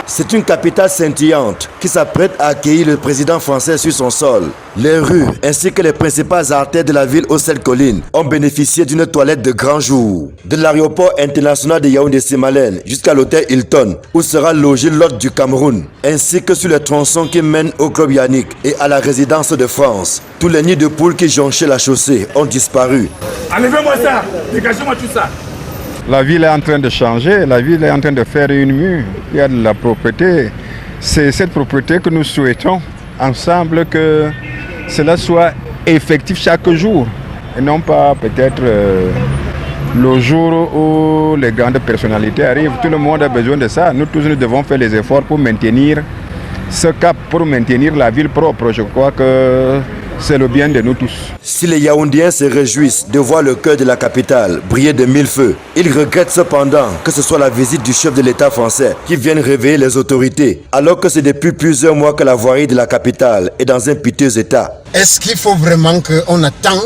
C'est une capitale scintillante qui s'apprête à accueillir le président français sur son sol. Les rues ainsi que les principales artères de la ville aux 7 collines ont bénéficié d'une toilette de grand jour. De l'aéroport international de Yaoundé-Simalène jusqu'à l'hôtel Hilton où sera logé l'hôte du Cameroun, ainsi que sur les tronçons qui mènent au club Yannick et à la résidence de France. Tous les nids de poules qui jonchaient la chaussée ont disparu. Enlevez-moi ça, dégagez-moi tout ça. La ville est en train de changer, la ville est en train de faire une mue. Il y a de la propreté. C'est cette propreté que nous souhaitons ensemble que cela soit effectif chaque jour. Et non pas peut-être le jour où les grandes personnalités arrivent. Tout le monde a besoin de ça. Nous tous, nous devons faire les efforts pour maintenir ce cap, pour maintenir la ville propre. Je crois que c'est le bien de nous tous. Si les Yaoundéens se réjouissent de voir le cœur de la capitale briller de mille feux, ils regrettent cependant que ce soit la visite du chef de l'État français qui vienne réveiller les autorités, alors que c'est depuis plusieurs mois que la voirie de la capitale est dans un piteux état. Est-ce qu'il faut vraiment qu'on attend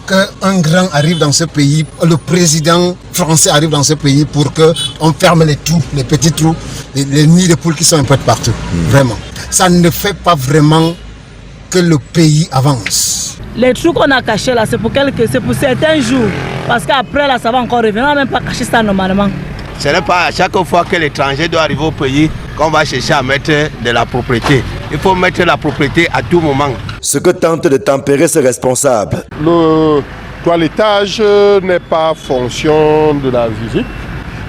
qu'un grand arrive dans ce pays, le président français arrive dans ce pays pour qu'on ferme les trous, les petits trous, les nids de poules qui sont un peu partout. Vraiment. Ça ne fait pas vraiment que le pays avance. Les trous qu'on a cachés là, c'est pour certains jours. Parce qu'après là, ça va encore revenir. On n'a même pas caché ça normalement. Ce n'est pas à chaque fois que l'étranger doit arriver au pays qu'on va chercher à mettre de la propreté. Il faut mettre la propreté à tout moment. Ce que tente de tempérer ces responsables. Le toilettage n'est pas fonction de la visite.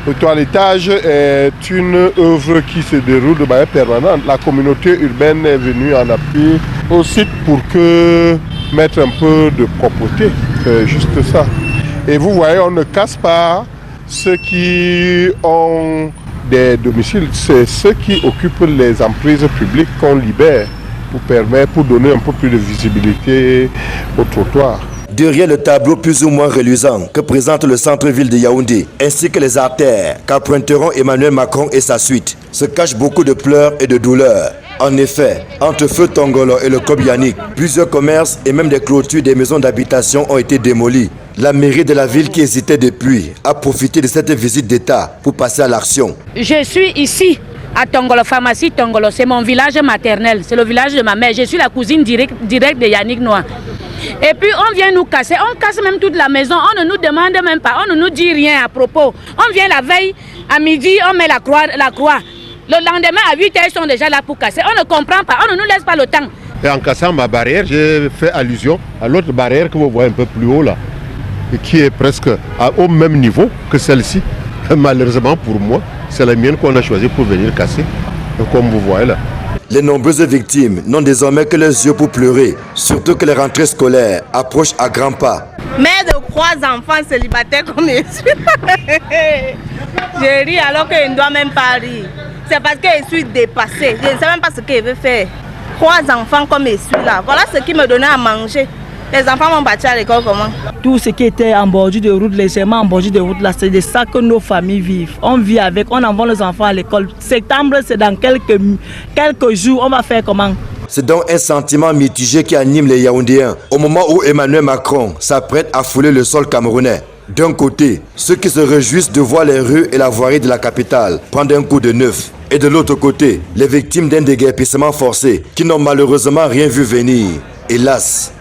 Le toilettage est une œuvre qui se déroule de manière permanente. La communauté urbaine est venue en appui au site pour mettre un peu de propreté, juste ça. Et vous voyez, on ne casse pas ceux qui ont des domiciles, c'est ceux qui occupent les emprises publiques qu'on libère pour donner un peu plus de visibilité au trottoir. Derrière le tableau plus ou moins reluisant que présente le centre-ville de Yaoundé, ainsi que les artères qu'emprunteront Emmanuel Macron et sa suite, se cachent beaucoup de pleurs et de douleurs. En effet, entre Feu Tongolo et le club Yannick, plusieurs commerces et même des clôtures des maisons d'habitation ont été démolis. La mairie de la ville qui hésitait depuis a profité de cette visite d'État pour passer à l'action. Je suis ici à Tongolo, pharmacie Tongolo, c'est mon village maternel, c'est le village de ma mère. Je suis la cousine directe de Yannick Noah. Et puis on vient nous casser, on casse même toute la maison, on ne nous demande même pas, on ne nous dit rien à propos. On vient la veille, à midi, on met la croix. Le lendemain à 8h, ils sont déjà là pour casser. On ne comprend pas, on ne nous laisse pas le temps. Et en cassant ma barrière, j'ai fait allusion à l'autre barrière que vous voyez un peu plus haut là, et qui est presque au même niveau que celle-ci. Malheureusement pour moi, c'est la mienne qu'on a choisi pour venir casser, comme vous voyez là. Les nombreuses victimes n'ont désormais que les yeux pour pleurer, surtout que les rentrées scolaires approchent à grands pas. Mère de 3 enfants célibataires comme je suis. Je ris alors que je ne dois même pas rire. C'est parce que je suis dépassée. Je ne sais même pas ce que je veux faire. 3 enfants comme je suis là. Voilà ce qui me donnait à manger. Les enfants m'ont battu à l'école comment? Tout ce qui était en bordure de route, légèrement en bordure de route, là, c'est de ça que nos familles vivent. On vit avec, on envoie les enfants à l'école. Septembre, c'est dans quelques jours, on va faire comment? C'est donc un sentiment mitigé qui anime les Yaoundéens au moment où Emmanuel Macron s'apprête à fouler le sol camerounais. D'un côté, ceux qui se réjouissent de voir les rues et la voirie de la capitale prendre un coup de neuf. Et de l'autre côté, les victimes d'un déguerpissement forcé qui n'ont malheureusement rien vu venir. Hélas.